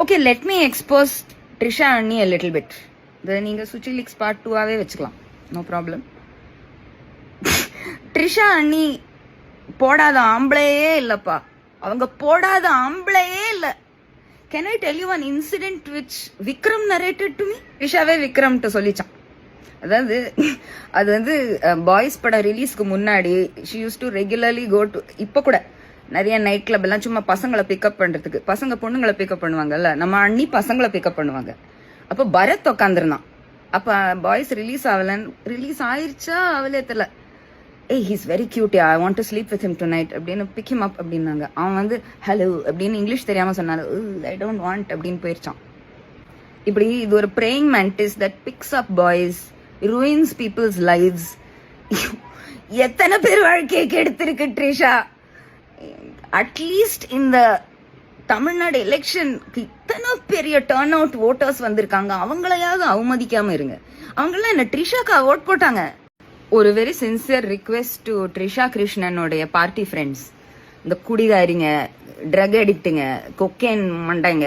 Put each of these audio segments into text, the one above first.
Okay, let me expose Trisha அண்ணி a little bit. இதை நீங்கள் சுச்சி லீக்ஸ் பார்ட் 2ஆவே வச்சுக்கலாம், நோ ப்ராப்ளம். ட்ரிஷா அண்ணி போடாத ஆம்பளையே இல்லைப்பா, அவங்க போடாத ஆம்பளையே இல்லை. Can I tell you one incident which Vikram narrated to me? ட்ரிஷாவே விக்ரம்ட்டு சொல்லிச்சான். அதாவது அது வந்து பாய்ஸ் படம் ரிலீஸ்க்கு முன்னாடி she use to regularly go to, இப்போ கூட நிறைய நைட் கிளப் எல்லாம் சும்மா பசங்களை பிக்கப் பண்றதுக்கு, பசங்க பொண்ணுங்களை பிக்கப் பண்ணுவாங்கல்ல, நம்ம அண்ணி பசங்களை பிக்கப் பண்ணுவாங்க. அப்போ பரத் உட்காந்துருந்தான். அப்போ பாய்ஸ் ரிலீஸ் ஆயிருச்சா அவளே தெரியல, ஏய் he's very cute, I want to sleep with him to night அப்படின்னு பிக் ஹிம் அப் அப்படின்னாங்க. அவன் வந்து ஹலோ அப்படின்னு இங்கிலீஷ் தெரியாம சொன்னாரு, ஐ டோன்ட் வாண்ட் அப்படின்னு போயிருச்சான். இப்படி இது ஒரு praying mantis that picks up boys, ruins people's lives. எத்தனை பேர் வாழ்க்கையை கெடுத்திருக்கு ட்ரிஷா. அட்லீஸ்ட் இந்த தமிழ்நாடு எலெக்ஷனுக்கு இத்தனை பெரிய டர்ன் அவுட் ஓட்டர்ஸ் வந்திருக்காங்க, அவங்களையாவது அவமதிக்காம இருங்க. அவங்களாம் என்ன ட்ரிஷாக்கா ஓட் போட்டாங்க? ஒரு very sincere request to Trisha கிருஷ்ணனுடைய பார்ட்டி ஃப்ரெண்ட்ஸ், இந்த குடிகாரிங்க, ட்ரக் அடிக்ட்டுங்க, கொக்கேன் மண்டைங்க,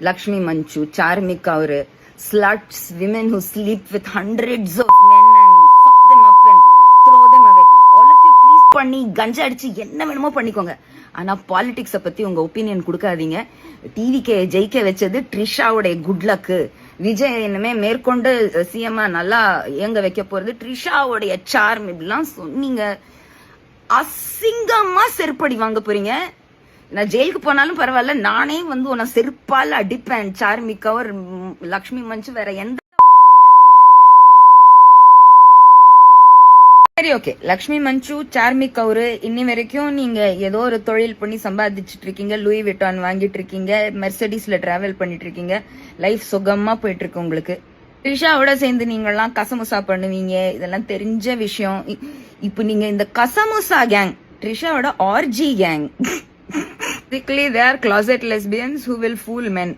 லக்ஷ்மி மஞ்சு, சார்மிக் அவரு, sluts, women who sleep with hundreds of men and fuck them up and throw them away. All of you please பண்ணி கஞ்சா அடிச்சு என்ன வேணுமோ பண்ணிக்கோங்க. ஆனா பாலிடிக்ஸ பத்தி உங்க ஒப்பீனியன் கொடுக்காதீங்க. டிவிக்கு ஜெயிக்க வச்சது ட்ரிஷாவுடைய குட் லக்கு. விஜய் என்னமே மேற்கொண்டு சிஎம்ஆ நல்லா இயங்க வைக்க போறது ட்ரிஷாவுடைய சார்ம். இப்படிலாம் சொன்னீங்க, அசிங்கமா செருப்படி வாங்க போறீங்க. நான் ஜெயிலுக்கு போனாலும் பரவாயில்ல, நானே வந்து உன்னை செருப்பால் அடிப்பேன். சார்மிக் அவர், லக்ஷ்மி மஞ்சு, வேற எந்த. சரி ஓகே, லக்ஷ்மி மஞ்சு, சார்மிக் அவரு, இன்னி வரைக்கும் நீங்க ஏதோ ஒரு தொழில் பண்ணி சம்பாதிச்சுட்டு இருக்கீங்க, லூயி விட்டான் வாங்கிட்டு இருக்கீங்க, மெர்சடிஸ்ல டிராவல் பண்ணிட்டு இருக்கீங்க, லைஃப் சுகமா போயிட்டு இருக்கு உங்களுக்கு. ட்ரிஷாவோட சேர்ந்து நீங்கெல்லாம் கசமுசா பண்ணுவீங்க, இதெல்லாம் தெரிஞ்ச விஷயம். இப்ப நீங்க இந்த கசமுசா கேங், ட்ரிஷாவோட RG gang. Basically, they are closet lesbians who will fool men.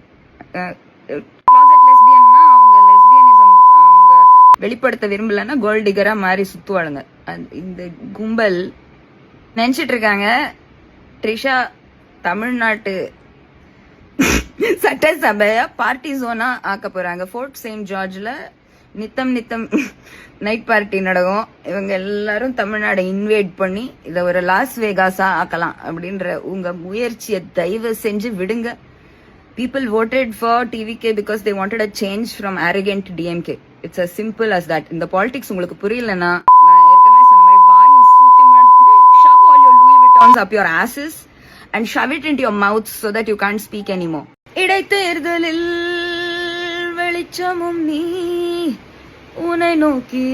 Closet lesbian na avanga lesbianism avanga வெளிப்படுத்த விரும்பலன்னா கோல்ட் டிகரா மாறி சுத்துவாளுங்க. இந்த கும்பல் நினைச்சிட்டு இருக்காங்க ட்ரிஷா தமிழ்நாட்டு சட்டசபைய பார்ட்டி ஜோனா ஆக்க போறாங்க. ஃபோர்ட் செயின்ட் ஜார்ஜ்ல நித்தம் நைட் பார்ட்டி நடக்கும். இவங்க எல்லாரும் தமிழ்நாடு இன்வைட் பண்ணி இதை ஒரு லாஸ் வேகாஸா ஆக்கலாம் அப்படின்ற உங்க முயற்சியை தயவு செஞ்சு விடுங்க. People voted for TVK because they wanted a change from arrogant DMK. It's as simple as that. இந்த பாலிடிக்ஸ் உங்களுக்கு புரியலன்னா, நான் ஏற்கனவே சொன்ன மாதிரி வாயும் சூத்தி shove all your Louis Vuittons up your asses and shove it into your mouth so that you can't speak anymore. இடைத்தேர்தலில் வெளிச்சமும் நீ, உன்னை நோக்கி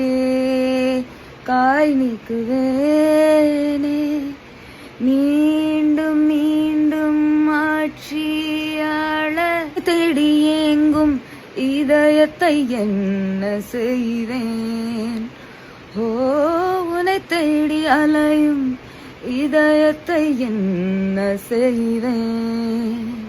காய் நீக்குவேனே, மீண்டும் மீண்டும் ஆட்சியாள தேடி ஏங்கும் இதயத்தை என்ன செய்வேன்? ஓ, உன்னை தேடி அலையும் இதயத்தை என்ன செய்வேன்?